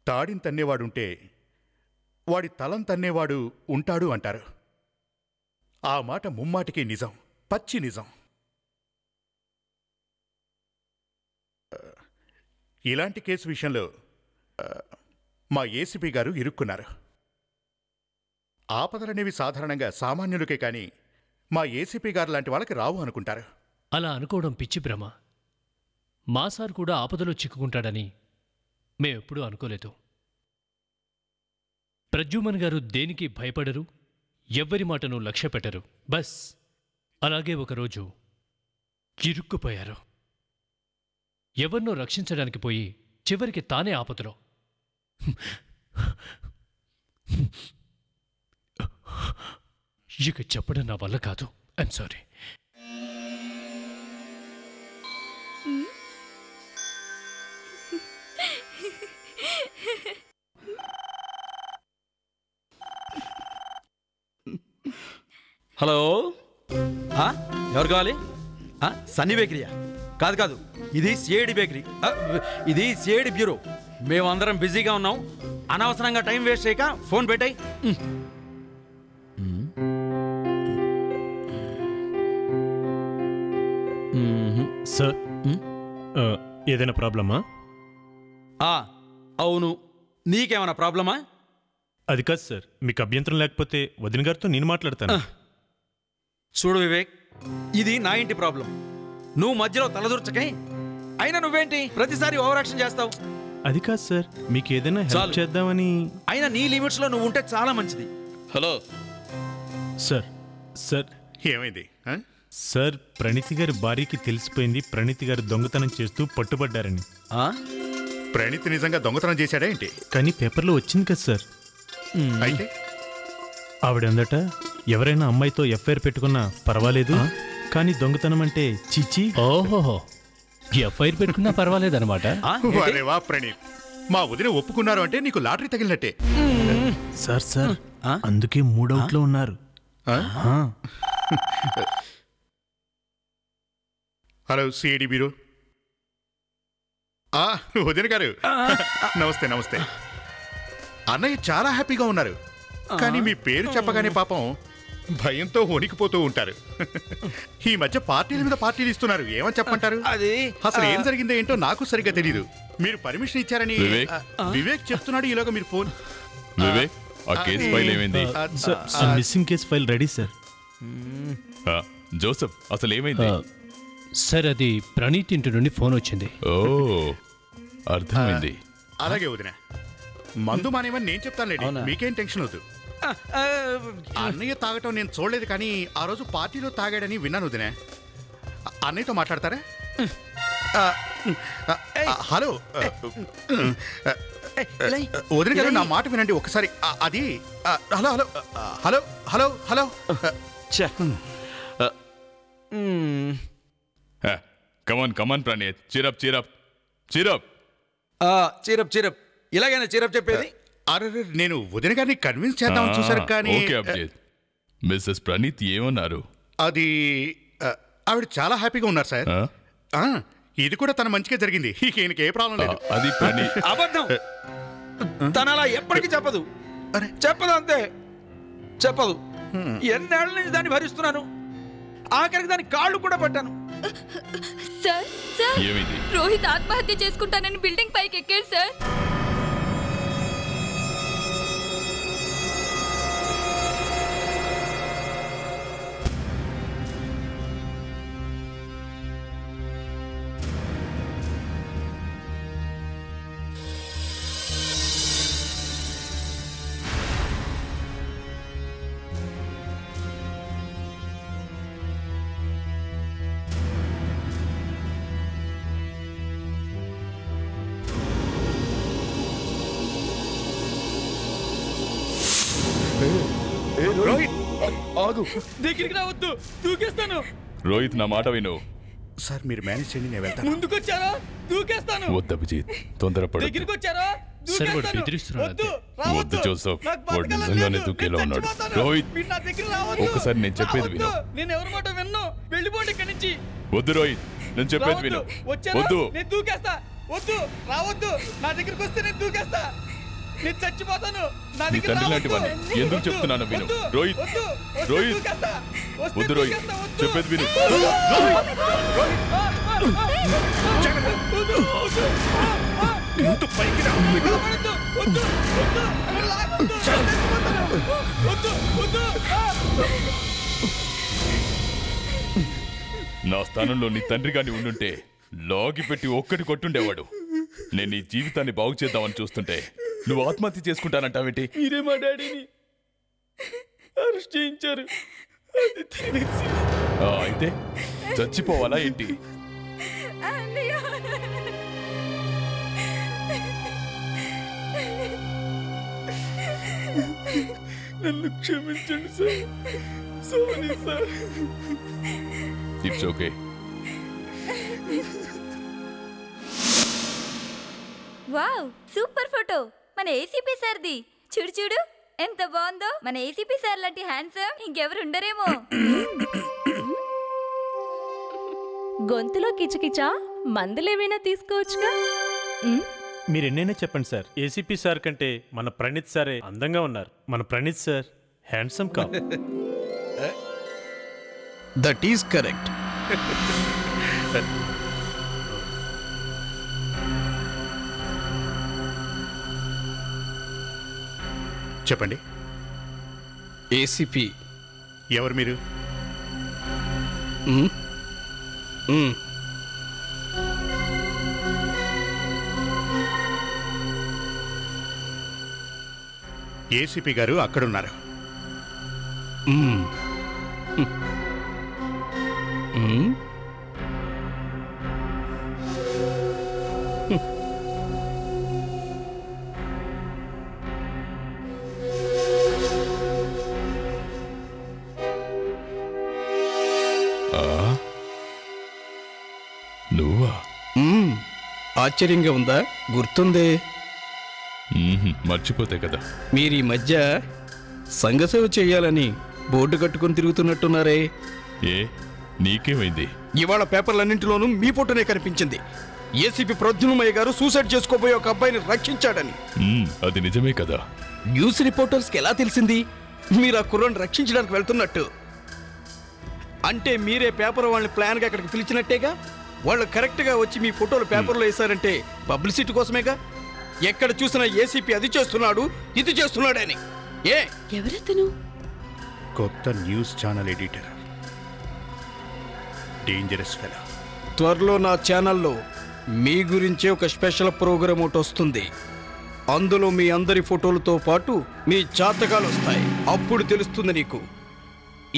తాడిని తన్నేవాడుంటే వాడి తలం తన్నేవాడు ఉంటాడు అంటారు. ఆ మాట ముమ్మాటికి నిజం, పచ్చి నిజం. ఇలాంటి కేసు విషయంలో మా ఏసీపీ గారు ఇరుక్కున్నారు. ఆపదలనేవి సాధారణంగా సామాన్యులకే కానీ మా ఏసీపీ గారు లాంటి వాళ్ళకి రావు అనుకుంటారు. అలా అనుకోవడం పిచ్చి భ్రమ. మా సార్ కూడా ఆపదలో చిక్కుకుంటాడని మేమెప్పుడూ అనుకోలేదు. ప్రద్యుమన్ గారు దేనికి భయపడరు, ఎవ్వరి మాటను లక్ష్యపెట్టరు. బస్ అలాగే ఒకరోజు ఇరుక్కుపోయారు. ఎవరినో రక్షించడానికి పోయి చివరికి తానే ఆపదలో. ఇక చెప్పడం నా వల్ల కాదు. I'm sorry. హలో, ఎవరు కావాలి? సన్నీ బేకరీయా? కాదు కాదు, ఇది సిఐడి బేకరీ, ఇది సిఐడి బ్యూరో. మేమందరం బిజీగా ఉన్నాం. అనవసరంగా టైం వేస్ట్ చేయక ఫోన్ పెట్టాయి. సార్, ఏదైనా ప్రాబ్లమా? అవును, నీకేమైనా ప్రాబ్లమా? అది కాదు సార్, మీకు అభ్యంతరం లేకపోతే వదిన గారితో నేను మాట్లాడతాను. చూడు వివేక్, ఇది నా ఇంటి ప్రాబ్లం. నువ్వు మధ్యలో తలదూర్చకే. అయినా నువ్వేంటి ప్రతిసారి ఓవర్ యాక్షన్ చేస్తావు? అది కాదు సార్, మీకు ఏదైనా హెల్ప్ చేద్దామని. అయినా నీ లిమిట్స్ లో నువ్వు ఉంటే చాలా మంచిది. Hello sir. సార్ ఏమైంది? సార్, ప్రణీతి గారి భార్యకి తెలిసిపోయింది ప్రణీతి గారు దొంగతనం చేస్తూ పట్టుబడ్డారని. ప్రణీతి నిజంగా దొంగతనం చేశాడా ఏంటి? కానీ పేపర్లో వచ్చింది కదా సార్. అయితే ఆవిడందట ఎవరైనా అమ్మాయితో ఎఫ్ఐఆర్ పెట్టుకున్నా పర్వాలేదు, కానీ దొంగతనం అంటే చిచ్చి. ఓహోహో, ఎఫ్ఐఆర్ పెట్టుకున్నా పర్వాలేదన్నమాట. వా ప్రణీత్, మా వదిన ఒప్పుకున్నారు అంటే నీకు లాటరీ తగిలినట్టే. సార్ సార్, అందుకే మూడౌట్లో ఉన్నారు. Hello CID bureau. వదిన గారు నమస్తే. నమస్తే. అన్నయ్య చాలా హ్యాపీగా ఉన్నారు, కానీ మీ పేరు చెప్పగానే పాపం భయంతో వణికిపోతూ ఉంటారు. ఈ మధ్య పార్టీల మీద పార్టీలు ఇస్తున్నారు, ఏమని చెప్పంటారు? అసలు ఏం జరిగిందో ఏంటో నాకు సరిగ్గా తెలియదు. మీరు పర్మిషన్ ఇచ్చారని వివేక్ చెప్తున్నాడు. ఈలోగా మీరు ఫోన్. వివేక్, ఆ కేసు ఫైల్ ఏమైంది? Missing case file ready sir. Joseph, అసలు ఏమైంది? సార్, అది ప్రణీత్ ఇంటి నుండి ఫోన్ వచ్చింది. ఓ, అర్థమైంది. అలాగే వదిన, మందు మానేమని నేను చెప్తానులేండి, మీకేం టెన్షన్ వద్దు. అన్నయ్య తాగటం నేను చూడలేదు, కానీ ఆ రోజు పార్టీలో తాగాడని విన్నాను వదిన. అన్నయ్యతో మాట్లాడతారా? హలో వదిన గారు, నా మాట వినండి ఒకసారి. అది hello hello hello hello hello come on come on Praneeth, cheer up cheer up cheer up cheer up cheer up. ఇలాగైనా చిరప్ చెప్పేది? అరే, నేను వదిన గారిని కన్విన్స్ చేద్దామని చూసారు, కానీ మిస్సెస్ ప్రణీత్ ఏమన్నారు? అది ఆవిడ చాలా హ్యాపీగా ఉన్నారు సార్. ఇది కూడా తన మంచిగా జరిగింది, ఈయనకి ఏ ప్రాబ్లం లేదు. అది ప్రణీత్ అబద్ధం. తన అలా ఎప్పటికీ చెప్పదు. చెప్పదు, అంతే, చెప్పదు. ఎన్నేళ్ల నుంచి దాన్ని భరిస్తున్నాను, ఆఖరికి దాని కాళ్ళు కూడా పట్టాను. సార్ సార్, ఏమైంది? రోహిత్ ఆత్మహత్య చేసుకుంటానని బిల్డింగ్ పైకి ఎక్కాడు సార్. రోహిత్, ఆగు, దగ్గరికి రావద్దు, దూకేస్తాను. రోహిత్, నా మాట విను. సార్, మీరు మేనేజ్ చేయండి, నేను వెళ్తాను. ముందుకొచ్చారా? దూకేస్తాను. వద్దు అభిజిత్, తొందరపడు. దగ్గరికి వచ్చారా? వద్దు జోసెఫ్, వాడు నిజంగానే దూకేలా ఉన్నాడు. రోహిత్, ఒక్కసారి నేను చెప్పేది విను. నేను ఎవరి మాట విన్ను. వెళ్ళిపోండి ఇక్కడి నుంచి. వద్దు రోహిత్, నేను చెప్పేది విను. వద్దు, నేను దూకేస్తా. వద్దు రావద్దు నా దగ్గరికి వస్తే నేను దూకేస్తా నేను చచ్చిపోతాను నా నీ దగ్గర తండ్రి లాంటి రావద్దు. వాడిని ఎందుకు చెప్తున్నాను విను. వద్దు, రోహిత్, వద్దు, వస్తే రోహిత్. దూకేస్తా. వస్తే వద్దు రోహిత్, దూకేస్తా, వద్దు. చెప్పేది విను. వద్దు, వద్దు. ముందు పైకి రా. వద్దు, వద్దు, వద్దు. నన్ను లాగొద్దు. చచ్చిపోతాను. వద్దు, వద్దు. నా స్థానంలో నీ తండ్రి గాని ఉండుంటే లాగి పెట్టి ఒక్కటి కొట్టుండేవాడు. నేను నీ జీవితాన్ని బాగు చేద్దామని చూస్తుంటే నువ్వు ఆత్మహత్య చేసుకుంటానంటావేంటి? మీరే మా డాడీని అరెస్ట్ చేయించారు. అది తెలిసి అయితే చచ్చిపోవాలా ఏంటి? నన్ను క్షమించండి sir. Sorry sir. It's okay. Wow, super photo. మన ఏసీపీ సార్ది. చూడు చూడు ఎంత బాగుందో. మన ఏసీపీ సార్ లాంటి హ్యాండ్సమ్ ఇంకెవరు ఉండరేమో. గొంతులో కిచకిచా మందులేమైనా తీసుకోవచ్చుగా. మీరు ఎన్నైనా చెప్పండి సార్, ఏసీపీ సార్ కంటే మన ప్రణీత్ సారే అందంగా ఉన్నారు. మన ప్రణీత్ సార్ హ్యాండ్సమ్ కా. That is correct. చెప్పండి, ఏసీపీ ఎవరు మీరు? ఏసీపీ గారు అక్కడున్నారు. నువ్వా? ఆశ్చర్యంగా ఉందా? గుర్తుందే, మర్చిపోతే కదా. మీరు ఈ మధ్య సంఘసేవ చేయాలని బోర్డు కట్టుకుని తిరుగుతున్నట్టున్నారే. ఏ నీకేమైంది? ఇవాళ పేపర్లన్నింటిలోనూ మీ ఫోటోనే కనిపించింది. ఏసీపీ ప్రద్యుమ్నయ్య గారు సూసైడ్ చేసుకోబోయే ఒక అబ్బాయిని రక్షించాడని. అది నిజమే కదా. న్యూస్ రిపోర్టర్స్కి ఎలా తెలిసింది మీరు ఆ కుర్రను రక్షించడానికి వెళ్తున్నట్టు? అంటే మీరే పేపర్ వాళ్ళని ప్లాన్గా అక్కడికి పిలిచినట్టేగా. వాళ్ళు కరెక్ట్గా వచ్చి మీ ఫోటోలు పేపర్లో వేశారంటే పబ్లిసిటీ కోసమేగా. ఎక్కడ చూసినా ఏసీపీ అది చేస్తున్నాడు ఇది చేస్తున్నాడని. ఏ ఎవరెతను? కొత్త news channel editor, dangerous fellow. త్వరలో నా ఛానల్లో మీ గురించే ఒక స్పెషల్ ప్రోగ్రామ్ ఒకటి వస్తుంది. అందులో మీ అందరి ఫోటోలతో పాటు మీ జాతకాలు వస్తాయి. అప్పుడు తెలుస్తుంది నీకు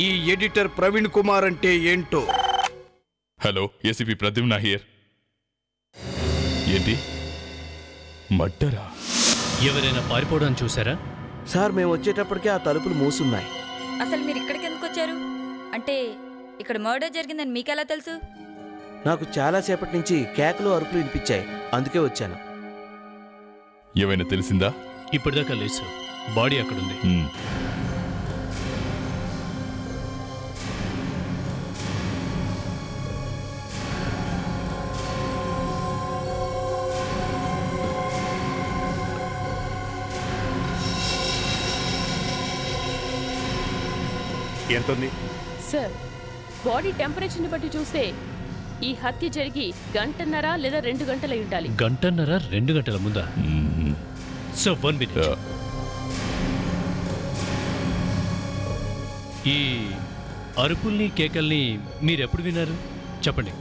ఈ ఎడిటర్ ప్రవీణ్ కుమార్ అంటే ఏంటో. Hello, ACP Pradyumna here. ఏంటి మడ్డరా? ఎవరైనా పారిపోవడం చూసారా? సార్, మేము వచ్చేటప్పటికే ఆ తలుపులు మూసున్నాయి. అసలు మీరు ఇక్కడికి ఎందుకు వచ్చారు? అంటే ఇక్కడ మర్డర్ జరిగిందని మీకెలా తెలుసు? నాకు చాలాసేపటి నుంచి కేకలు అరుపులు వినిపించాయి, అందుకే వచ్చాను. ఏమైనా తెలిసిందా? ఇప్పటిదాకా లేదు సార్. బాడీ అక్కడుంది. ఎంతుంది? సార్, బాడీ టెంపరేచర్ని బట్టి చూస్తే ఈ హత్య జరిగి గంటన్నర లేదా 2 గంటలై ఉండాలి. గంటన్నర 2 గంటల ముందా? So 1 minute. ఈ అరుపుల్ని కేకల్ని మీరెప్పుడు విన్నారు చెప్పండి.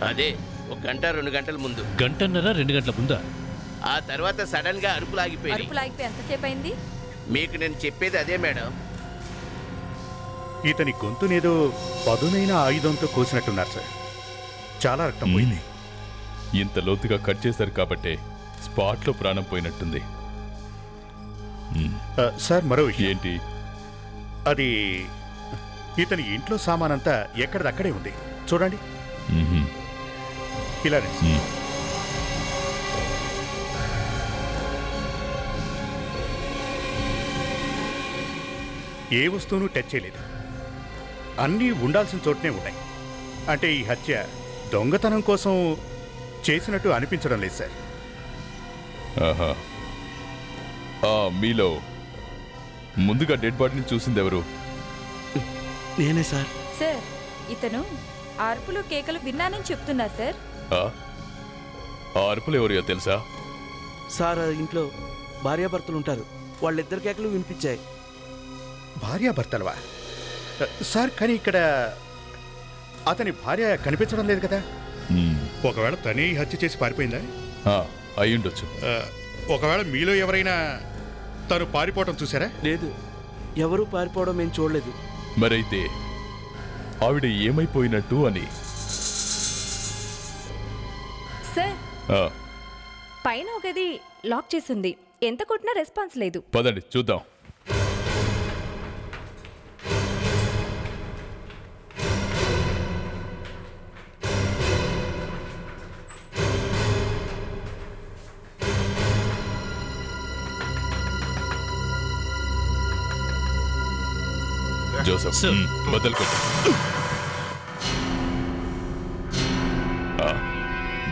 అదే 1 గంట 2 గంటల ముందు. గంటన్నర 2 గంటల ముందా? ఆ తర్వాత సడన్ గా అరుపులు ఆగిపోయి. అరుపులు ఆగిపోయి ఎంతసేపు అయింది? మీకు నేను చెప్పేది అదే మేడం. ఇతని గొంతునేదో పదునైన ఆయుధంతో కోసినట్టున్నారు సార్. చాలా రక్తం పోయింది. ఇంత లోతుగా కట్ చేశారు కాబట్టే స్పాట్లో ప్రాణం పోయినట్టుంది. సార్, మరో విషయం. ఏంటి? అది ఇతని ఇంట్లో సామానంతా ఎక్కడిదక్కడే ఉంది. చూడండి, ఇలా రండి. ఏ వస్తువును టచ్ చేయలేదు. అన్నీ ఉండాల్సిన చోటనే ఉన్నాయి. అంటే ఈ హత్య దొంగతనం కోసం చేసినట్టు అనిపించడం లేదు సార్. ఆహా. మీలో ముందుగా డెడ్ బాడీని చూసింది ఎవరు? నేనే సార్. సార్ ఇతను ఆ అరుపులు కేకలు విన్నానని చెప్తున్నారు సార్. ఆ అరుపులు ఎవరియో తెలుసా? సార్ ఆ ఇంట్లో భార్యాభర్తలు ఉంటారు, వాళ్ళిద్దరు కేకలు వినిపించాయి. భార్యాభర్తలవా? సార్ కానీ ఇక్కడ అతని భార్య కనిపించడం లేదు కదా. ఒకవేళ తనే ఈ హత్య చేసి పారిపోయిందా? అయ్యుండొచ్చు. ఒకవేళ మీలో ఎవరైనా తను పారిపోవటం చూసారా? లేదు, ఎవరూ పారిపోవడం మేము చూడలేదు. మరైతే ఆవిడ ఏమైపోయినట్టు అని. సార్ ఆ, పైన ఒక గది లాక్ చేసింది, ఎంత కొట్టినా రెస్పాన్స్ లేదు. పదండి చూద్దాం. జోసఫ్, బద్దలు కొట్టు.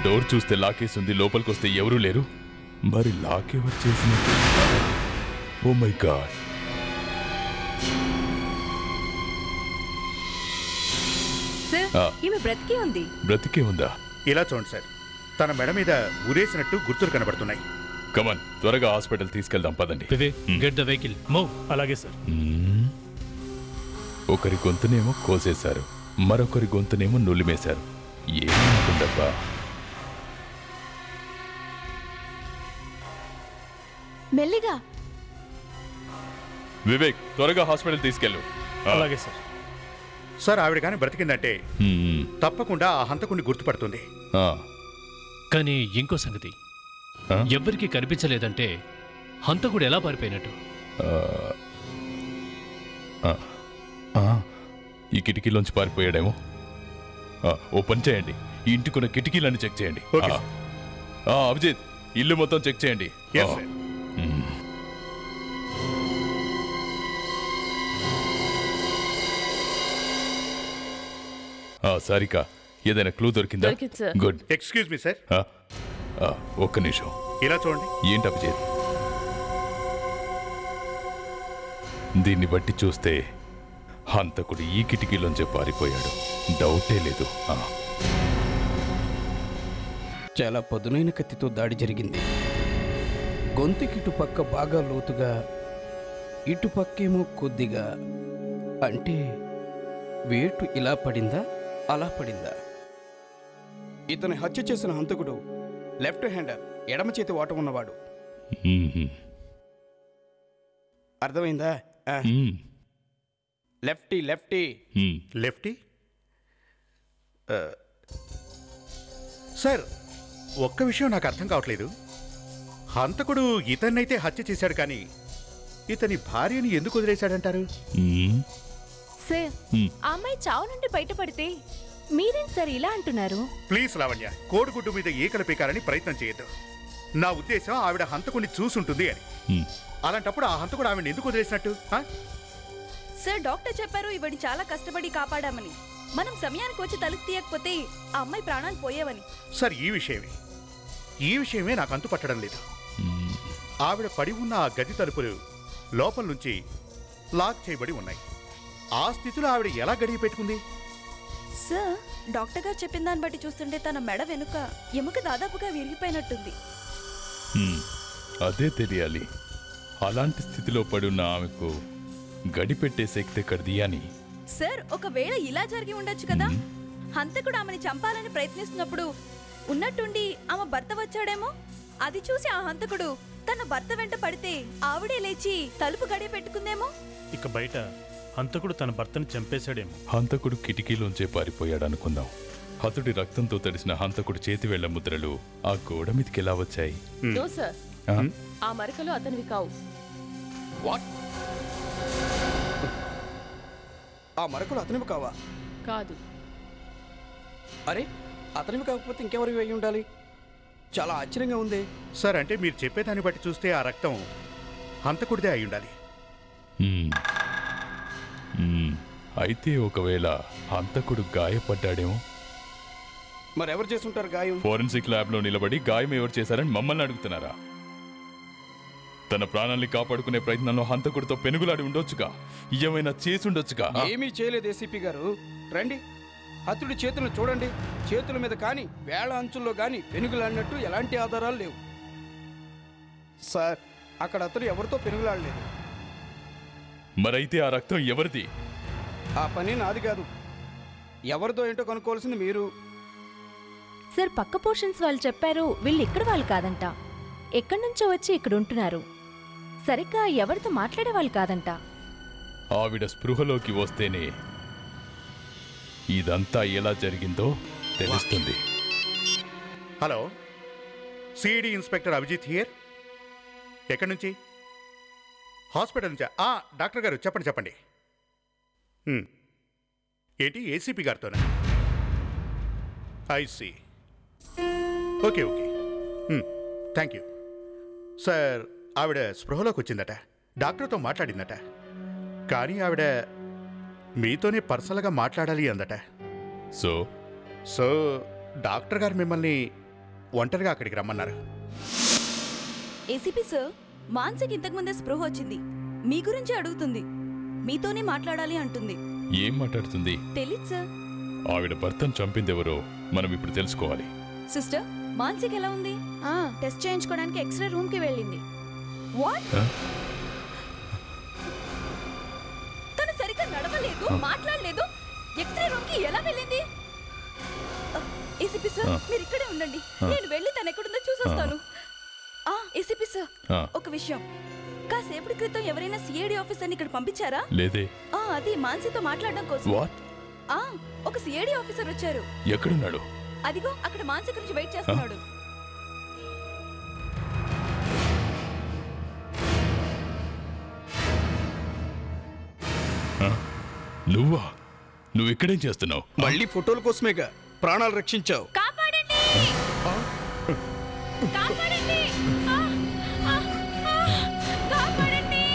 డోర్ చూస్తే లాకేసింది, లోపలికి వస్తే ఎవరూ లేరు. మరి లాక్ ఎవరు చేసినట్టు? ఓ మై గాడ్. సార్ ఈమె బ్రతికే ఉంది. బ్రతికే ఉందా? ఇలా చూడండి సార్, తన మెడ మీద ఉరేసినట్టు గుర్తులు కనబడుతున్నాయి. కమన్, త్వరగా హాస్పిటల్ తీసుకెళ్దాం పదండి. Get the vehicle move. అలాగే సార్. ఒకరి గొంతునేమో కోసేశారు, మరొకరి గొంతునేమో నులిమేశారు. ఏముంటుందబ్బా? మెల్లిగా. వివేక్, త్వరగా హాస్పిటల్ తీసుకెళ్ళు. అలాగే సార్. సార్ ఆవిడ కానీ బ్రతికిందంటే తప్పకుండా ఆ హంతకుని గుర్తుపడుతుంది. కానీ ఇంకో సంగతి, ఎవ్వరికీ కనిపించలేదంటే హంతకుడు ఎలా పారిపోయినట్టు? ఈ కిటికీలోంచి పారిపోయాడేమో. ఓ పని చేయండి, ఈ ఇంటికున్న కిటికీలన్నీ చెక్ చేయండి. అభిజిత్, ఇల్లు మొత్తం చెక్ చేయండి. సారిక, ఏదైనా క్లూ దొరికిందా? గుడ్. Excuse me sir. ఒక్క నిమిషం. ఇలా చూడండి. ఏంటి అభిజిత్? దీన్ని బట్టి చూస్తే హంతకుడు ఈ కిటికీలోంచే పారిపోయాడు, డౌటే లేదు. చాలా పదునైన కత్తితో దాడి జరిగింది. గొంతుకి ఇటుపక్క బాగా లోతుగా, ఇటుపక్కేమో కొద్దిగా. అంటే వేటు ఇలా పడిందా, అలా పడిందా? ఇతని హత్య చేసిన హంతకుడు లెఫ్ట్ హ్యాండర్, ఎడమ చేతి వాటం ఉన్నవాడు. అర్థమైందా? Lefty lefty lefty. సార్ ఒక్క విషయం నాకు అర్థం కావట్లేదు. హంతకుడు ఇతన్నైతే హత్య చేశాడు, కానీ ఇతని భార్యని ఎందుకు వదిలేశాడంటారు? సార్ ఆ అమ్మాయి చావు నుండి బయటపడితే మీరేం సార్ ఇలా అంటున్నారు? ప్లీజ్ లావణ్య, కోడిగుడ్డు మీద ఈకలు పీకాలని ప్రయత్నం చేయొద్దు. నా ఉద్దేశం ఆవిడ హంతకుడిని చూసుంటుంది అని. అలాంటప్పుడు ఆ హంతకుడు ఆవిడ ఎందుకు వదిలేసినట్టు? సార్ డాక్టర్ చెప్పారు ఇవన్నీ చాలా కష్టపడి కాపాడామని. మనం సమయానికి వచ్చి తలుపు తీయకపోతే ఆ అమ్మాయి ప్రాణాలు పోయేవని. సార్ ఈ విషయమే నాకు అంతు పట్టడం లేదు. ఆవిడ పడి ఉన్న ఆ గది తలుపులు లోపల నుంచి లాక్ చేయబడి ఉన్నాయి. ఆ స్థితిలో ఆవిడ ఎలా గడియ పెట్టుకుంది? సార్ డాక్టర్ గారు చెప్పిన దాన్ని బట్టి చూస్తుంటే తన మెడ వెనుక ఎముక దాదాపుగా విరిగిపోయినట్టుంది. అదే తెలియాలి. అలాంటి స్థితిలో పడున్న ఆమెకు గడిపెట్టే శక్తి ఎక్కడిది అని. సార్ ఒకవేళ ఇలా జరిగి ఉండొచ్చు కదా. హంతకుడు ఆమెని చంపాలని ప్రయత్నిస్తున్నప్పుడు ఉన్నట్టుండి ఆమె భర్త వచ్చాడేమో. అది చూసి ఆ హంతకుడు తన భర్త వెంట పడితే ఆవిడే లేచి తలుపు గడియ పెట్టుకుందేమో. ఇక బయట హంతకుడు తన భర్తను చంపేశాడేమో. హంతకుడు కిటికీలోంచే పారిపోయాడు అనుకుందాం. హతుడి రక్తంతో తడిసిన హంతకుడు చేతివేళ్ల ముద్రలు ఆ గోడ మీదకి ఎలా వచ్చాయి? నో సార్, ఆ మరకలు అతనివి కావు. వాట్? ఆ మరకలు అతనివి కావా? కాదు. అరే, అతనివి కాకపోతే ఇంకెవరివి అయి ఉండాలి? చాలా ఆశ్చర్యంగా ఉంది. సార్ అంటే మీరు చెప్పేదాన్ని బట్టి చూస్తే ఆ రక్తం హంతకుడిదే అయి ఉండాలి. అయితే ఒకవేళ హంతకుడు గాయపడ్డాడేమో. మరెవరు చేసుంటారు గాయం? ఫోరెన్సిక్ ల్యాబ్ లో నిలబడి గాయం ఎవరు చేశారని మమ్మల్ని అడుగుతున్నారా? తన ప్రాణాల్ని కాపాడుకునే ప్రయత్నంలో హంతకుడితో పెనుగులాడి ఉండొచ్చుగా, ఏమైనా చేసి ఉండొచ్చుగా. ఏమీ చేయలేదు ఏసీపీ గారు. రండి, హతుడి చేతులను చూడండి. చేతుల మీద కానీ వేళ అంచుల్లో కానీ పెనుగులాడినట్టు ఎలాంటి ఆధారాలు లేవు. సార్, అక్కడ అతడు ఎవరితో పెనుగులాడలేదు. మరైతే ఆ రక్తం ఎవరిది? ఆ పని నాది కాదు. ఎవరితో ఏంటో కనుక్కోవాల్సింది మీరు. సార్, పక్క పోర్షన్స్ వాళ్ళు చెప్పారు వీళ్ళు ఇక్కడ వాళ్ళు కాదంట, ఎక్కడి నుంచో వచ్చి ఇక్కడ ఉంటున్నారు. సరిగ్గా ఎవరితో మాట్లాడే వాళ్ళు కాదంట. ఆవిడ స్పృహలోకి వస్తేనే ఇదంతా ఎలా జరిగిందో తెలుస్తుంది. Hello, C I D inspector Abhijit here. ఎక్కడి నుంచి? హాస్పిటల్ నుంచా? డాక్టర్ గారు చెప్పండి చెప్పండి. ఏంటి, ఏసీపీ గారితోనా? I see. Okay okay, thank you sir. ఆవిడ స్పృహలోకి వచ్చిందట, డాక్టర్తో మాట్లాడిందట. కానీ ఆవిడ మీతోనే పర్సనల్గా మాట్లాడాలి అందట. సో డాక్టర్ గారు మిమ్మల్ని ఒంటరిగా అక్కడికి రమ్మన్నారు. ఏసీపీ సార్, మాన్సిక్ ఇంతకుముందే స్పృహ వచ్చింది. మీ గురించి అడుగుతుంది, మీతోనే మాట్లాడాలి అంటుంది. ఏం మాట్లాడుతుంది? తెలీదు సార్. ఆవిడ భర్తను చంపిందెవరో మనం ఇప్పుడు తెలుసుకోవాలి. సిస్టర్, మాన్సిక్ ఎలా ఉంది? టెస్ట్ చేయించుకోవడానికి ఎక్స్రే రూమ్ కి వెళ్ళింది. వాట్? తను సరిగ్గా నడవలేదు, మాట్లాడలేదు. ఎక్స్రే రూమ్ కి ఎలా వెళ్ళింది? ఏసీపీ సార్, మీరు ఇక్కడే ఉండండి, నేను వెళ్ళి తను ఎక్కడుందో చూసొస్తాను. ఏసీపీ సార్, ఒక విషయం. కాసేపటి క్రితం ఎవరైనా సిఐడి ఆఫీసర్ని ఇక్కడ పంపించారా? లేదే. అది మాన్సితో మాట్లాడడం కోసం. ఒక సిఐడి ఆఫీసర్ వచ్చారు. ఎక్కడున్నాడు? అదిగో అక్కడ మాన్సి గురించి వెయిట్ చేస్తున్నాడు. నువ్వా? నువ్వు ఇక్కడేం చేస్తున్నావు? మళ్ళీ ఫోటోల కోసమేగా ప్రాణాలు రక్షించావు. కాపాడండి! కాపాడండి! కాపాడండి!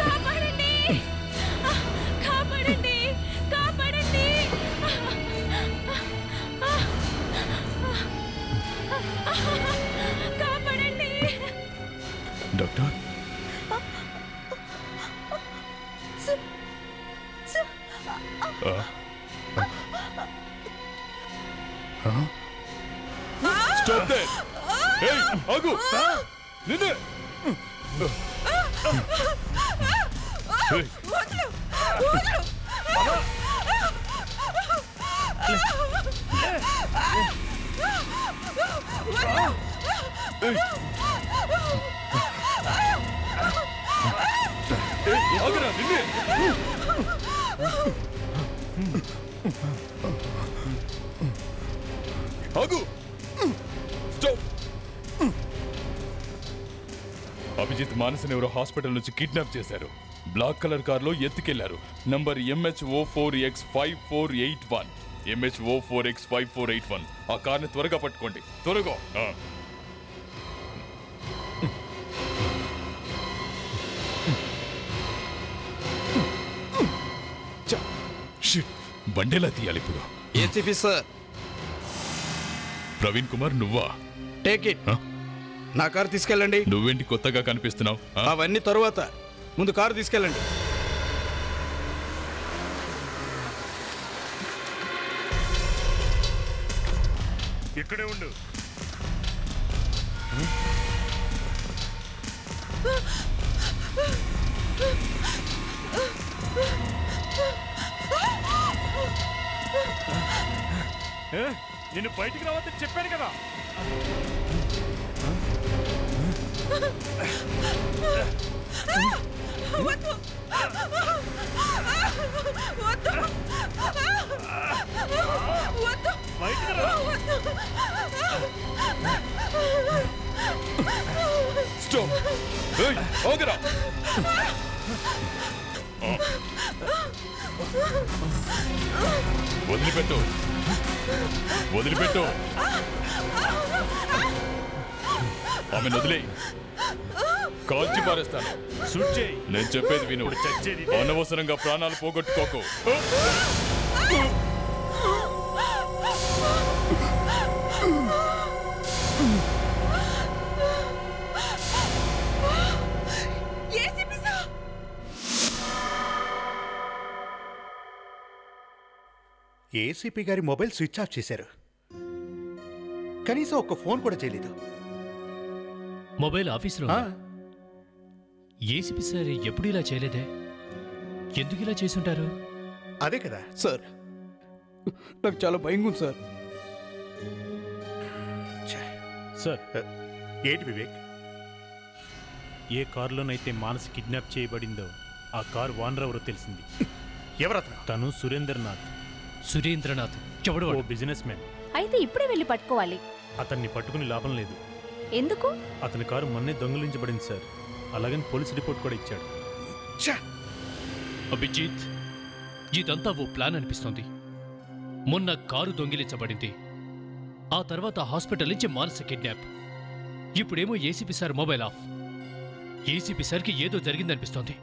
కాపాడండి! కాపాడండి! కాపాడండి! కాపాడండి! Doctor, Stop that! Hey, ఆగు! నిన్నే! Hey! ఆగురా, నిన్నే! ఆగు! స్టాప్! అభిజిత్ మానసని ఎవరో హాస్పిటల్ నుంచి కిడ్నాప్ చేశారు. బ్లాక్ కలర్ కార్లో ఎత్తుకెళ్లారు. Number MHO4X5481. MHO4X5481. ఆ కార్ని త్వరగా పట్టుకోండి, త్వరగా. బండేలా తీయాలి ఇప్పుడు. ACP sir. ప్రవీణ్ కుమార్, నువ్వా? Take it. నా కారు తీసుకెళ్ళండి. నువ్వేంటి కొత్తగా కనిపిస్తున్నావు? అవన్నీ తరువాత, ముందు కారు తీసుకెళ్ళండి. ఇక్కడే ఉండు. నిన్ను బయటికి రావద్దని చెప్పాను కదా. స్టాప్! ఏయ్, ఆగురా! వదిలిపెట్టు, వదిలిపెట్టు. ఆమెను వదిలే, కాల్చి పారేస్తాను. నేను చెప్పేది విను. అనవసరంగా ప్రాణాలు పోగొట్టుకోకు. ఏసీపీ గారి మొబైల్ స్విచ్ ఆఫ్ చేశారు. కనీసం ఒక్క ఫోన్ కూడా చేయలేదు. మొబైల్ ఆఫీసులో ఉందా? ఏసీపీ సార్ ఎప్పుడు ఇలా చేయలేదే, ఎందుకు ఇలా చేసుంటారు? అదే కదా సార్, నాకు చాలా భయంగా ఉంది సార్. సార్, ఏంటి వివేక్? ఏ కారులోనైతే మానసి కిడ్నాప్ చేయబడిందో ఆ కారు ఓనర్ ఎవరో తెలిసింది. ఎవరతను? తను సురేంద్రనాథ్. సురేంద్రనాథ్ ఎవడు? ఓ బిజినెస్ మ్యాన్. అయితే ఇప్పుడే వెళ్ళి పట్టుకోవాలి. అతన్ని పట్టుకుని లాభం లేదు. ఎందుకు? అతని కారు మొన్నే దొంగిలించబడింది సార్. అలాగని పోలీస్ రిపోర్ట్ కూడా ఇచ్చాడు. అభిజిత్, ఇదంతా ఓ ప్లాన్ అనిపిస్తోంది. మొన్న కారు దొంగిలించబడింది, ఆ తర్వాత హాస్పిటల్ నుంచి మానస కిడ్నాప్, ఇప్పుడేమో ACP sir mobile off. ACP సార్కి ఏదో జరిగిందనిపిస్తోంది.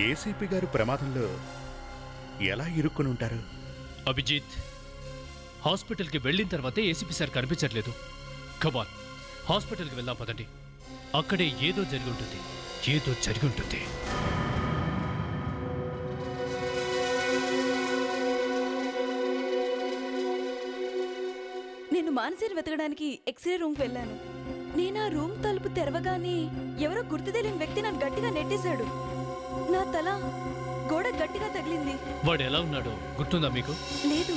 ఏసీపీ గారు ప్రమాదంలో ఎలా ఇరుక్కుని ఉంటారు? అభిజిత్, హాస్పిటల్కి వెళ్ళిన తర్వాతే ఏసీపీ సార్ కనిపించట్లేదు. కమాన్, హాస్పిటల్కి వెళ్దాం పదండి. అక్కడే ఏదో జరిగి ఉంటుంది, ఏదో జరిగి ఉంటుంది. నేను మానసిని వెతకడానికి ఎక్స్రే రూమ్కి వెళ్ళాను. నేను ఆ రూమ్ తలుపు తెరవగానే ఎవరో గుర్తు తెలియని వ్యక్తి నన్ను గట్టిగా నెట్టేశాడు. నా తల గోడ గట్టిగా తగిలింది. వాడు ఎలా ఉన్నాడో గుర్తుందా మీకు? లేదు,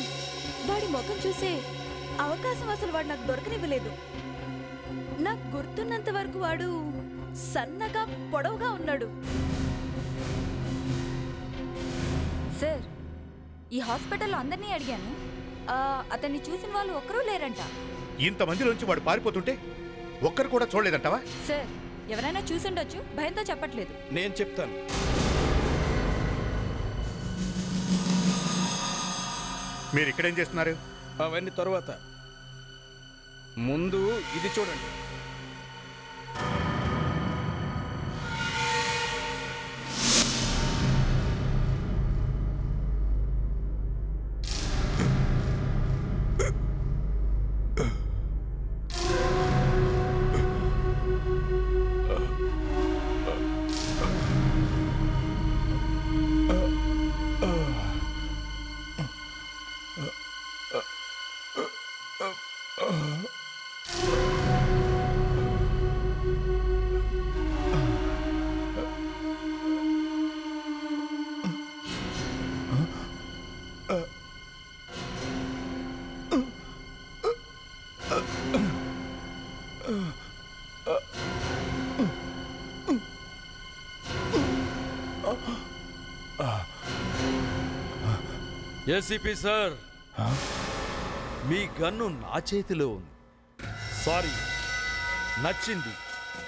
వాడి ముఖం చూసే అవకాశం అసలు వాడు నాకు దొరకనివ్వలేదు. నాకు గుర్తున్నంత వరకు వాడు సన్నగా పొడవుగా ఉన్నాడు. సార్, ఈ హాస్పిటల్లో అందరినీ అడిగాను, అతన్ని చూసిన వాళ్ళు ఒక్కరూ లేరంట. ఇంతమందిలోంచి వాడు పారిపోతుంటే ఒక్కరు కూడా చూడలేదంటావా? సార్, ఎవరైనా చూసుండొచ్చు, భయంతో చెప్పట్లేదు. నేను చెప్తాను. మీరు ఇక్కడేం చేస్తున్నారు? అవన్నీ తర్వాత, ముందు ఇది చూడండి. ఏసీపీ సార్, మీ గన్ను నా చేతిలో ఉంది. సారీ, నచ్చింది,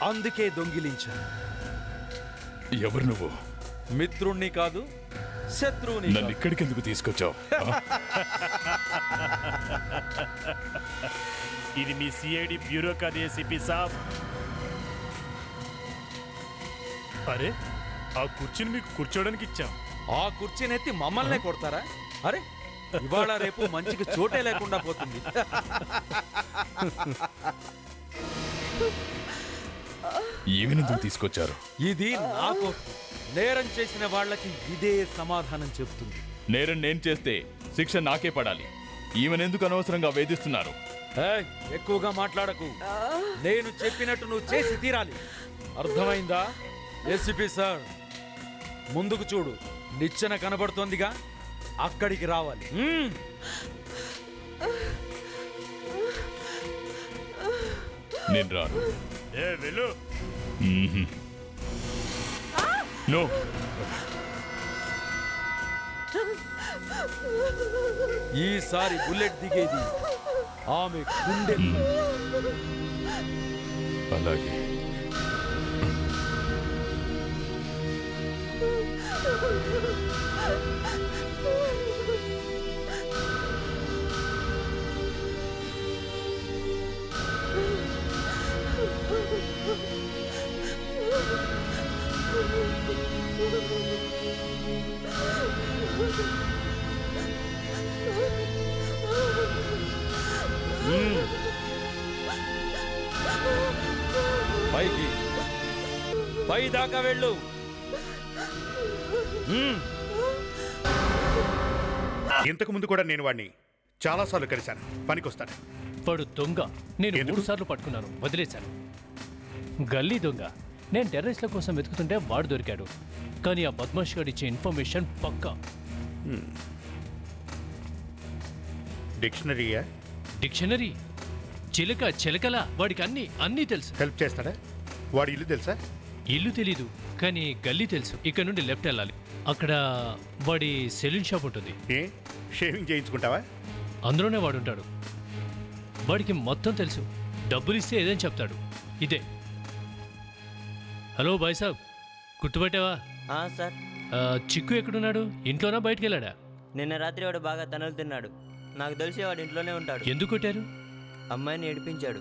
అందుకే దొంగిలించాను. ఎవరు నువ్వు? మిత్రుణ్ణి కాదు, శత్రువుని. నన్ను ఇక్కడికి ఎందుకు తీసుకొచ్చావు? ఇది మీ సిఐడి బ్యూరో కాదు ఏసీపీ సాబ్. అరే, ఆ కుర్చీని మీకు కూర్చోడానికి ఇచ్చాం. ఆ కుర్చీని ఎత్తి మమ్మల్నే కొడతారా? అరే, ఇవాళ రేపు మంచికి చోటే లేకుండా పోతుంది. ఏమినందుకు తీసుకొచ్చారు? ఇది నా కోర్టు. నేరం చేసిన వాళ్ళకి ఇదే సమాధానం చెప్తుంది. నేరం నేను చేస్తే శిక్ష నాకే పడాలి. ఈమెనెందుకు అనవసరంగా వేధిస్తున్నారు? ఎక్కువగా మాట్లాడకు. నేను చెప్పినట్టు నువ్వు చేసి తీరాలి. అర్థమైందా? ఏసీపీ సార్, ముందుకు చూడు, నిచ్చెన కనబడుతోందిగా, అక్కడికి రావాలి. నేను రాను. వెళ్ళు. నో, ఈసారి బుల్లెట్ దిగేది ఆమె గుండె. అలాగే. పైకి, పై దాకా వెళ్ళు. ఇంతకు ముందు కూడా నేను వాడిని చాలాసార్లు కలిశాను. పనికొస్తాను. వాడు దొంగ. నేను 3 సార్లు పట్టుకున్నాను, వదిలేశాను. గల్లీ దొంగ. నేను టెర్రరిస్ట్ల కోసం వెతుకుతుంటే వాడు దొరికాడు. కానీ ఆ బద్మాష్ గారు ఇచ్చే ఇన్ఫర్మేషన్ పక్కా. డిక్షనరీయా? డిక్షనరీ చిలక చిలకల. వాడికి అన్నీ తెలుసు. హెల్ప్ చేస్తాడా? వాడి ఇల్లు తెలుసా? ఇల్లు తెలీదు, కానీ గల్లీ తెలుసు. ఇక్కడ నుండి లెఫ్ట్ వెళ్ళాలి. అక్కడ వాడి సెలూన్ షాప్ ఉంటుంది. ఏ షేవింగ్ చేయించుకుంటావా? అందులోనే వాడుంటాడు. వాడికి మొత్తం తెలుసు. డబ్బులు ఇస్తే ఏదేం చెప్తాడు. ఇదే. హలో బాయ్ సాబ్, గుర్తుపట్టావా? సార్. చిక్కు ఎక్కడున్నాడు? ఇంట్లోనా బయటికి వెళ్ళాడా? నిన్న రాత్రి వాడు బాగా తనులు తిన్నాడు. నాకు తెలిసి వాడు ఇంట్లోనే ఉంటాడు. ఎందుకు కొట్టారు? అమ్మాయిని ఏడిపించాడు.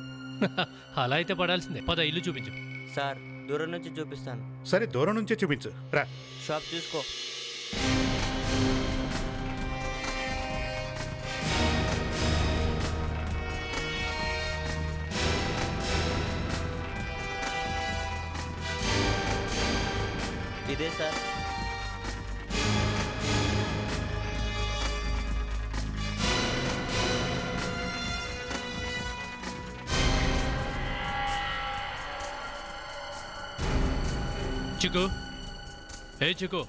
అలా అయితే పడాల్సిందే. పద ఇల్లు చూపించు. సార్, దూరం నుంచి చూపిస్తాను. సరే, దూరం నుంచే చూపించు. రా. షాప్ చూసుకో. ఇదే సార్. చిక్కు, ఏ చిక్కు,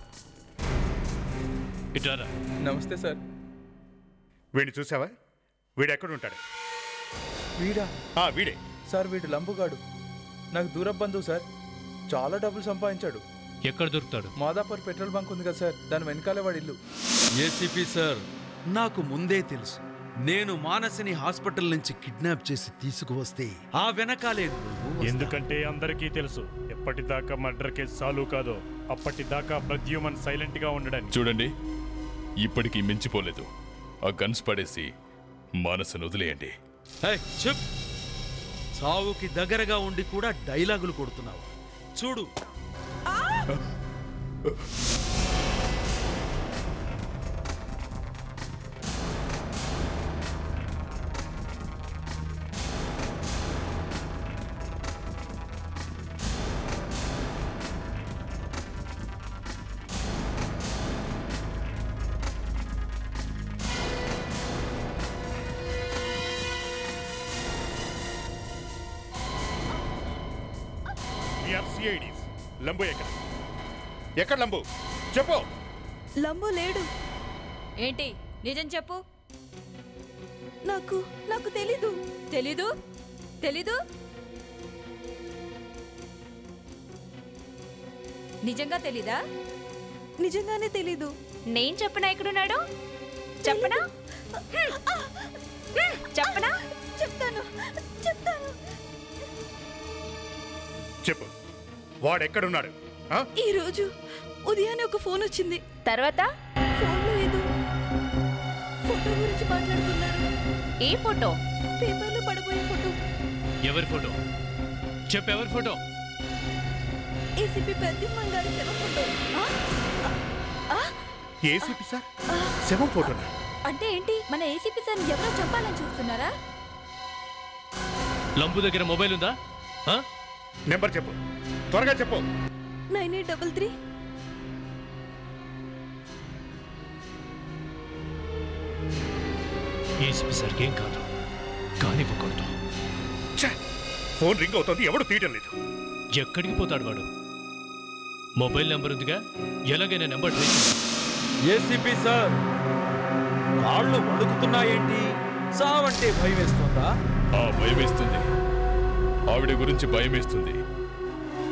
ఇటారా. నమస్తే సార్. వీడిని చూసావా? వీడు ఎక్కడుంటాడు? వీడా? వీడే సార్. వీడు లంబుగాడు. నాకు దూర బంధువు సార్. చాలా డబ్బులు సంపాదించాడు. ఎక్కడ దొరుకుతాడు? మాదాపూర్ పెట్రోల్ బంక్ ఉంది కదా సార్, దాని వెనకాలే వాడి ఇల్లు. ఏసీపీ సార్, నాకు ముందే తెలుసు. నేను మానసిని హాస్పిటల్ నుంచి కిడ్నాప్ చేసి తీసుకువస్తే ఆ వెనకాలే. ఎందుకంటే అందరికీ తెలుసు, ఎప్పటిదాకా మర్డర్ కేసు సాల్వ్ కాదో అప్పటిదాకా ప్రద్యుమన్ సైలెంట్ గా ఉండడానికి. చూడండి, ఇప్పటికీ మించిపోలేదు. ఆ గన్స్ పడేసి మనసును వదిలేయండి. చెప్. సావుకి దగ్గరగా ఉండి కూడా డైలాగులు కొడుతున్నావు. చూడు. లంబు ఎక్కడ లంబు? చెప్పు. లంబు లేడు. ఏంటి నిజం చెప్పు. నాకు తెలీదు. తెలీదు? నిజంగా తెలీదా? నిజంగానే తెలీదు. నేను చెప్పనా ఎక్కడున్నాడు? చెప్పనా? చెప్పనా? చెప్తాను. చెప్పు, వాడెక్కడున్నాడు? ఈ రోజు ఉదయాన్నే ఒక ఫోన్ వచ్చింది. తర్వాత ఫోన్లో ఏదో ఫోటో గురించి మాట్లాడుతున్నారు. ఏ ఫోటో? పేపర్లో పడిపోయే ఫోటో. ఎవరి ఫోటో? చెప్పు, ఎవరి ఫోటో? ఏసీపీ ప్రద్యుమన్ గారి శవ ఫోటో. ఏసీపీ సార్ శవం ఫోటోనా? అంటే ఏంటి? మన ఏసీపీ సార్ ఎవరో చంపాలని చూస్తున్నారా? లంబు దగ్గర మొబైల్ ఉందా? నెంబర్ చెప్పు, త్వరగా చెప్పు. 9833. ఏసీపీ సార్కి ఏం కాదు, కానివ్వకూడదు. ఫోన్ రింగ్ అవుతుంది, ఎవడు తీయడం లేదు. ఎక్కడికి పోతాడు వాడు? మొబైల్ నెంబర్ ఉందిగా, ఎలాగైనా నెంబర్ ట్రేస్. ఏసీపీ సార్, కాళ్ళు వణుకుతున్నాయేంటి? సావంటే భయం వేస్తుందా? భయం వేస్తుంది. ఆవిడ గురించి భయం వేస్తుంది.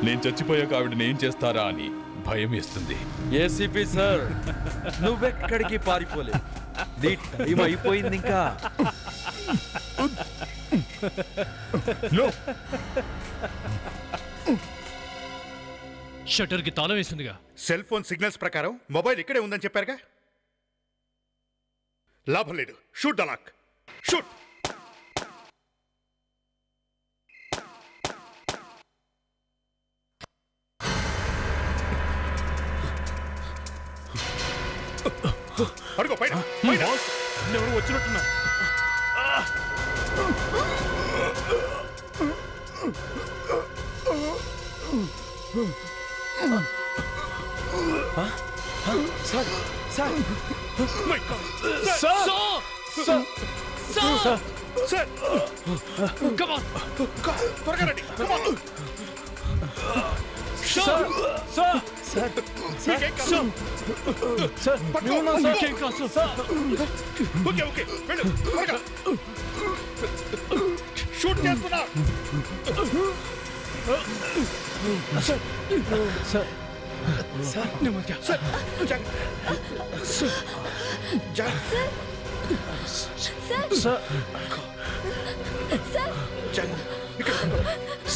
నేను చచ్చిపోయాక ఆవిడని ఏం చేస్తారా అని భయం వేస్తుంది. ఏసీపీ సార్, నువ్వెక్కడికి పారిపోలే. నీ టైం అయిపోయింది ఇంకా. షట్టర్కి తాళం వేసిందిగా. సెల్ ఫోన్ సిగ్నల్స్ ప్రకారం మొబైల్ ఇక్కడే ఉందని చెప్పారుగా. లాభం లేదు. Shoot the lock. షూట్. అడుగు పైన. ఎవరు వచ్చినట్టున్నా? Sir sir my God sir sir sir come on త్వరగా రండి come on sir sir sir sir okay okay వెళ్ళు త్వరగా షూట్ చేస్తున్నా సార్ సార్ సార్ నెమ్మదిగా సార్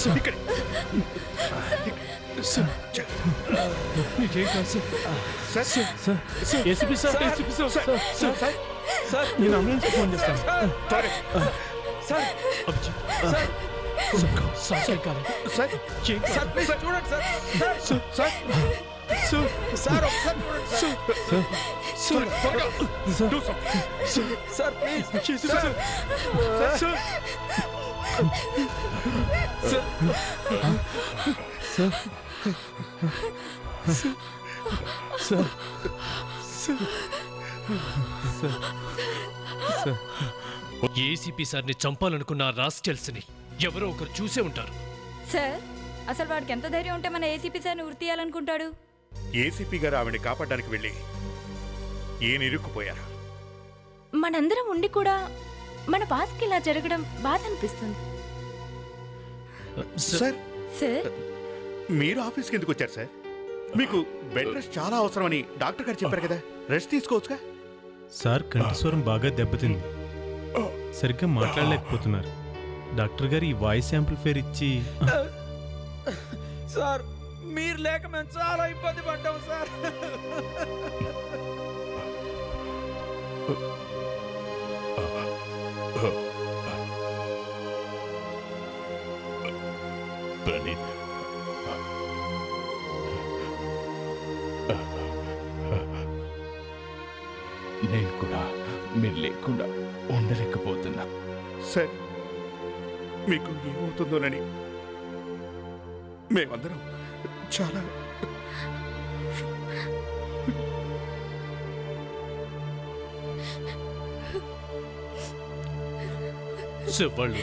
సార్ ఇక్కడ నీకేం కాదు sir sir A C P sir A C P sir sir sir నేను అంబులెన్స్ ఫోన్ చేస్తాను సార్ సార్ కాదు సార్ సార్ ప్లీజ్ చూడండి సార్ సార్ సార్ ఒకసారి చూడండి sir sir please sir ACP సార్ని చంపాలనుకున్న రాస్కెల్స్ని ఎవరో ఒకరు చూసే ఉంటారు. సార్ అసలు వాడికి ఎంత ధైర్యం ఉంటే మన ఏసీపీ సార్ని ఉరి తీయాలనుకుంటాడు? ఏసీపీ గారు ఆవిడని కాపాడడానికి వెళ్ళి ఏం ఇరుక్కుపోయారు. మనందరం ఉండి కూడా మన బాస్కి ఇలా జరగడం బాధ అనిపిస్తుంది. సార్ సార్ మీరు ఆఫీస్కి ఎందుకు వచ్చారు సార్? మీకు బెడ్ రెస్ట్ చాలా అవసరమని డాక్టర్ గారు చెప్పారు కదా, రెస్ట్ తీసుకోవచ్చుగా. సార్ కంఠస్వరం బాగా దెబ్బతింది, సరిగ్గా మాట్లాడలేకపోతున్నారు. డాక్టర్ గారు ఈ వాయిస్ యాంప్లిఫైర్ ఇచ్చి సార్ మీరు లేక మేము చాలా ఇబ్బంది పడ్డాం సార్. ప్రణీత్ నేను కూడా మీరు లేకుండా ఉండలేకపోతున్నా. సార్ మీకు ఏమవుతుందోనని మేమందరం చాలా వాళ్ళు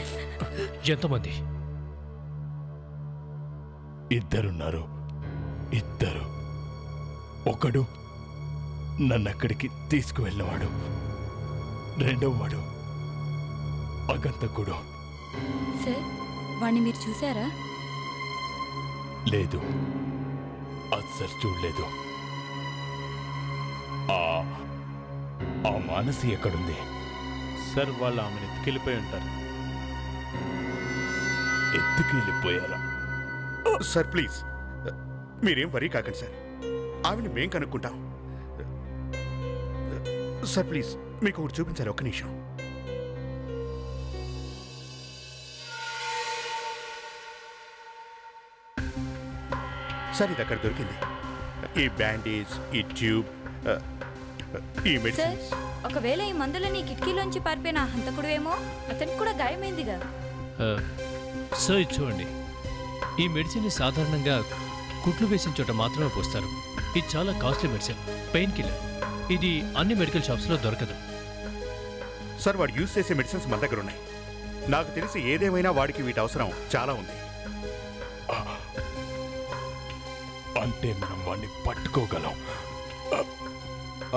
ఎంతమంది? ఇద్దరున్నారు. ఇద్దరు. ఒకడు నన్నక్కడికి తీసుకువెళ్ళినవాడు, రెండవవాడు అగంతకుడు. సార్ వాణ్ణి మీరు చూసారా? లేదు, అస్సలు చూడలేదు. ఆ మానసి ఎక్కడుంది? సార్ వాళ్ళు ఆమెను ఎత్తుకెళ్ళిపోయి ఉంటారు. ఎత్తుకెళ్ళిపోయారా? సార్ ప్లీజ్ మీరేం వరీ కాకండి సార్, ఆవిని మేం కనుక్కుంటాం. సార్ ప్లీజ్ మీకు ఒకటి చూపించాలి, ఒక్క నిమిషం. సార్ ఇది అక్కడ దొరికింది. ఈ బ్యాండేజ్, ఈ ట్యూబ్, ఈ సార్ మెడిసిన్స్. ఒకవేళ ఈ మందులని కిటికీలోంచి పారిపోయిన హంతకుడువేమో, అతనికి కూడా గాయమైందిగా. సార్ ఇది చూడండి, ఈ మెడిసిన్ని సాధారణంగా కుట్లు వేసిన చోట మాత్రమే పోస్తారు. ఇది చాలా కాస్ట్లీ మెడిసిన్, పెయిన్ కిల్లర్. ఇది అన్ని మెడికల్ షాప్స్లో దొరకదు. సార్ వాడు యూజ్ చేసే మెడిసిన్స్ మన దగ్గర ఉన్నాయి. నాకు తెలిసి ఏదేమైనా వాడికి వీటి అవసరం చాలా ఉంది. అంటే మనం వాడిని పట్టుకోగలం.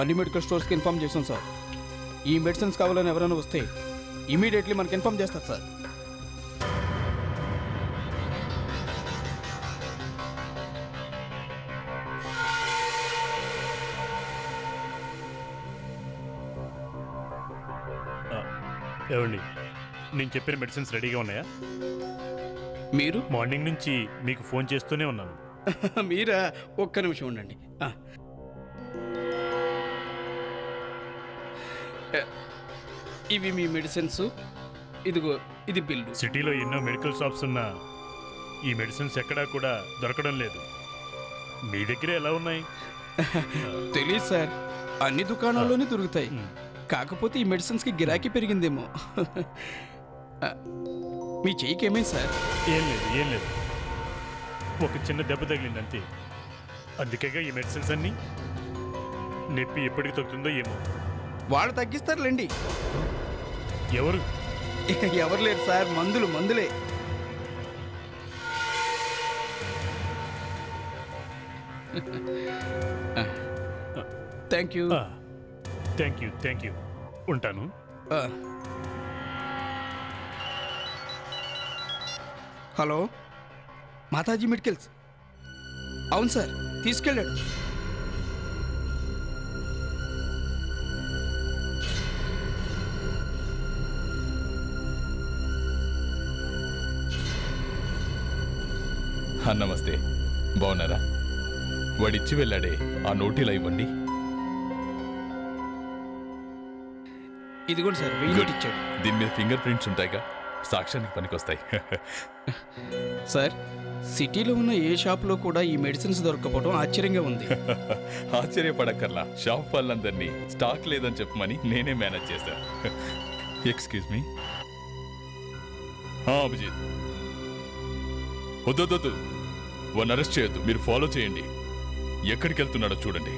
అన్ని మెడికల్ స్టోర్స్కి ఇన్ఫార్మ్ చేసాం సార్. ఈ మెడిసిన్స్ కావాలని ఎవరైనా వస్తే ఇమీడియట్లీ మనకి ఇన్ఫార్మ్ చేస్తారు సార్. ఏమండి, నేను చెప్పిన మెడిసిన్స్ రెడీగా ఉన్నాయా? మీరు మార్నింగ్ నుంచి మీకు ఫోన్ చేస్తూనే ఉన్నాను. మీరా? ఒక్క నిమిషం ఉండండి. ఇవి మీ మెడిసిన్స్, ఇదిగో ఇది బిల్లు. సిటీలో ఎన్నో మెడికల్ షాప్స్ ఉన్నా ఈ మెడిసిన్స్ ఎక్కడా కూడా దొరకడం లేదు. మీ దగ్గర ఎలా ఉన్నాయి? తెలియదు సార్, అన్ని దుకాణాల్లోనే దొరుకుతాయి. కాకపోతే ఈ మెడిసిన్స్కి గిరాకీ పెరిగిందేమో. మీ చెయ్యికి ఏమైంది సార్? ఏం లేదు, ఏం లేదు. ఒక చిన్న దెబ్బ తగిలింది అంతే. అందుకేగా ఈ మెడిసిన్స్ అన్నీ. నొప్పి ఎప్పటికి తగ్గుతుందో ఏమో. వాళ్ళు తగ్గిస్తారులేండి. ఎవరు? ఎవరు లేరు సార్, మందులే. Thank you. ఉంటాను. Hello, Mataji medicals. అవును సార్, తీసుకెళ్ళాడు. నమస్తే, బాగున్నారా? వాడిచ్చి వెళ్ళాడే ఆ నోటీలా ఇవ్వండి. ఇదిగోండి సార్, 1000 నోట్ ఇచ్చాడు. దీని మీద ఫింగర్ ప్రింట్స్ ఉంటాయిగా, సాక్ష్యానికి పనికొస్తాయి. సార్, సిటీలో ఉన్న ఏ షాప్లో కూడా ఈ మెడిసిన్స్ దొరకకపోవడం ఆశ్చర్యంగా ఉంది. ఆశ్చర్యపడక్కర్లా, షాప్ వాళ్ళందరినీ స్టాక్ లేదని చెప్పమని నేనే మేనేజ్ చేశాను. Excuse me. అభిజిత్, వద్దు, వన్ అరెస్ట్ చేయొద్దు, మీరు ఫాలో చేయండి. ఎక్కడికి వెళ్తున్నాడో చూడండి.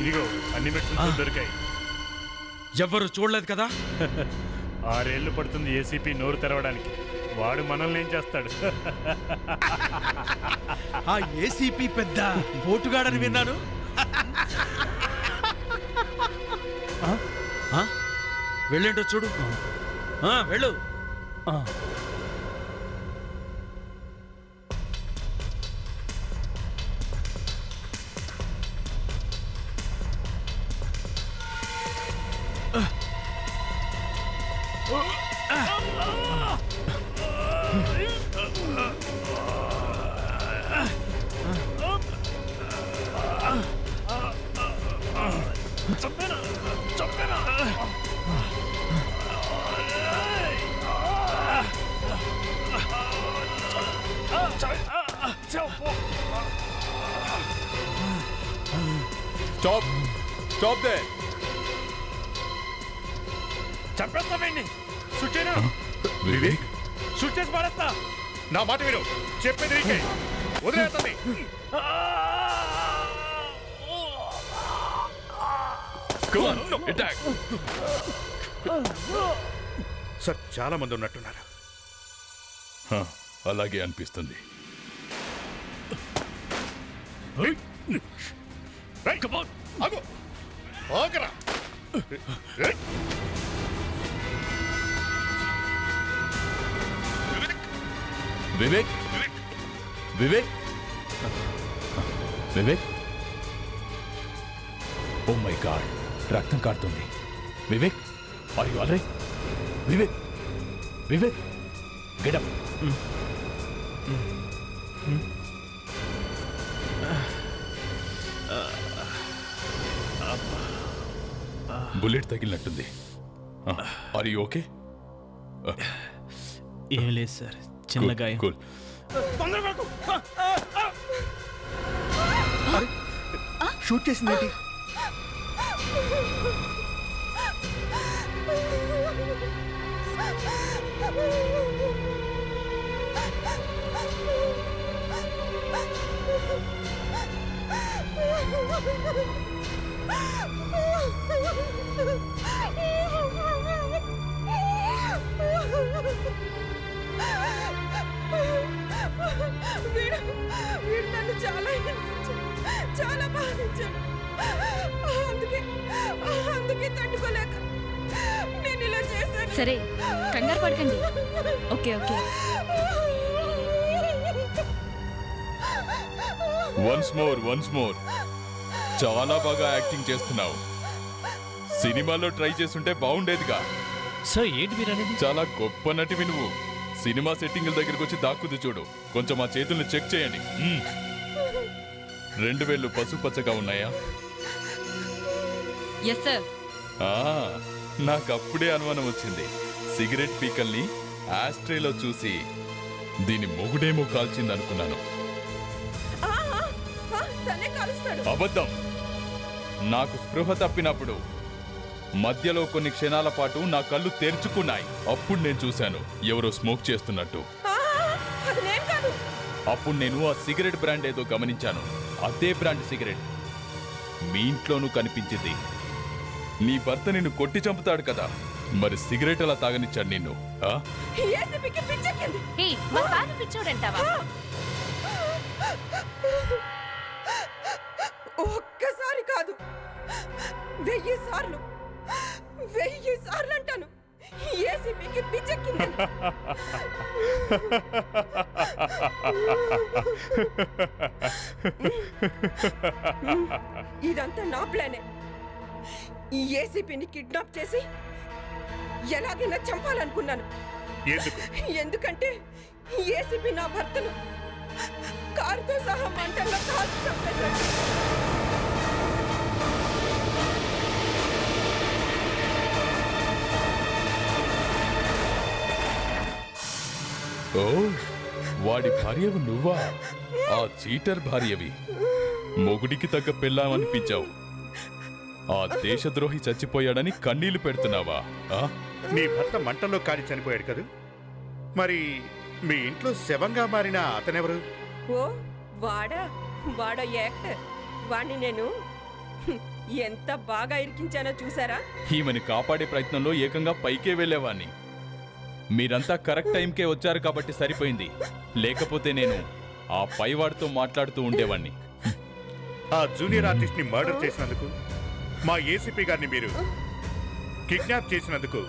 ఇదిగో అన్ని మెడిసిన్స్ దొరికాయి. ఎవరు చూడలేదు కదా. 6 ఏళ్ళు పడుతుంది ఏసీపీ నోరు తెరవడానికి. వాడు మనల్ని ఏం చేస్తాడు? ఆ ఏసీపీ పెద్ద పోటుగాడని విన్నాను. వెళ్ళేంటో చూడు. వెళ్ళు. Stop there. చంపేస్తామండి. సుచేనా వివేక్, షూట్ చేసి పడేస్తా. నా మాట విను, చెప్పేది నీకే. వదిలేస్తుంది. సార్, చాలా మంది ఉన్నట్టున్నారు. అలాగే అనిపిస్తుంది. Vivek, Vivek, Vivek. Oh my god, రక్తం కారుతుంది. Vivek, are you alright? Vivek, Vivek, get up. Bullet తగిలినట్టుంది. Are you okay? ఏం లేదు సార్, చిన్న గాయం. కూల్. షూట్ చేసిందేంటి? వీడు నన్ను చాలా హింసించాను, చాలా బాధించాను. అందుకే తట్టుకోలేక నేను ఇలా చేశాను. సరే, కంగారు పడకండి. Okay okay. వన్స్ మోర్ చాలా బాగా యాక్టింగ్ చేస్తున్నావు. సినిమాలో ట్రై చేస్తుంటే బాగుండేదిగా. సార్ ఏంటి మీరు అనేది? చాలా గొప్ప నటివి నువ్వు. సినిమా సెట్టింగ్ల దగ్గరికి వచ్చి దాక్కుది చూడు. కొంచెం ఆ చేతుల్ని చెక్ చేయండి. 2 వేళ్ళు పసుపచ్చగా ఉన్నాయా? Yes sir. నాకు అప్పుడే అనుమానం వచ్చింది. సిగరెట్ పీకల్ని ఆస్ట్రేలో చూసి దీని మొగుడేమో కాల్చింది అనుకున్నాను. అబద్ధం. నాకు స్పృహ తప్పినప్పుడు మధ్యలో కొన్ని క్షణాల పాటు నా కళ్ళు తెరుచుకున్నాయి. అప్పుడు నేను చూశాను ఎవరో స్మోక్ చేస్తున్నట్టు. అప్పుడు నేను ఆ సిగరెట్ బ్రాండ్ ఏదో గమనించాను. అదే బ్రాండ్ సిగరెట్ మీ ఇంట్లోనూ కనిపించింది. నీ భర్త నిన్ను కొట్టి చంపుతాడు కదా, మరి సిగరెట్ అలా తాగనిచ్చాడు నిన్ను? ఒక్కసారి కాదు, 1000 సార్లు అంటాను. ఏసీపీకి పిచ్చెక్కింది. ఇదంతా నా ప్లానే. ఈ ఏసీపీని కిడ్నాప్ చేసి ఎలాగైనా చంపాలనుకున్నాను. ఎందుకంటే ఏసీపీ నా భర్తను కారుతో సహా మంటల్లో కాల్చి చంపేశాడు. ఓ, వాడి భార్యవు నువ్వా? ఆ చీటర్ భార్యవి. మొగుడికి తగ్గ పెళ్ళామనిపించావు. ఆ దేశద్రోహి చచ్చిపోయాడని కన్నీళ్లు పెడుతున్నావా? నీ భర్త మంటల్లో కాలి చనిపోయాడు కదా, మరి మీ ఇంట్లో శవంగా మారిన అతనెవరు? ఓ, వాడో యాక్టర్. వాణ్ణి నేను ఎంత బాగా ఇరికించానో చూసారా? ఈమెని కాపాడే ప్రయత్నంలో ఏకంగా పైకే వెళ్ళేవాణ్ణి. మీరంతా కరెక్ట్ టైంకే వచ్చారు కాబట్టి సరిపోయింది. లేకపోతే నేను ఆ పైవాడితో మాట్లాడుతూ ఉండేవాణ్ణి. ఆ జూనియర్ ఆర్టిస్ట్ ని మర్డర్ చేసినందుకు, మా ఏసీపీ గారిని మీరు కిడ్నాప్ చేసినందుకు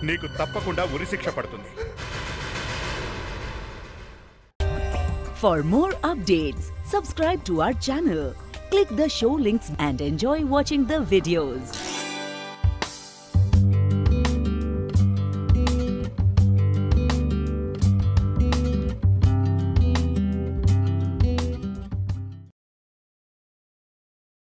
నీకు తప్పకుండా ఉరిశిక్ష పడుతుంది. For more updates, subscribe to our channel, click the show links and enjoy watching the videos.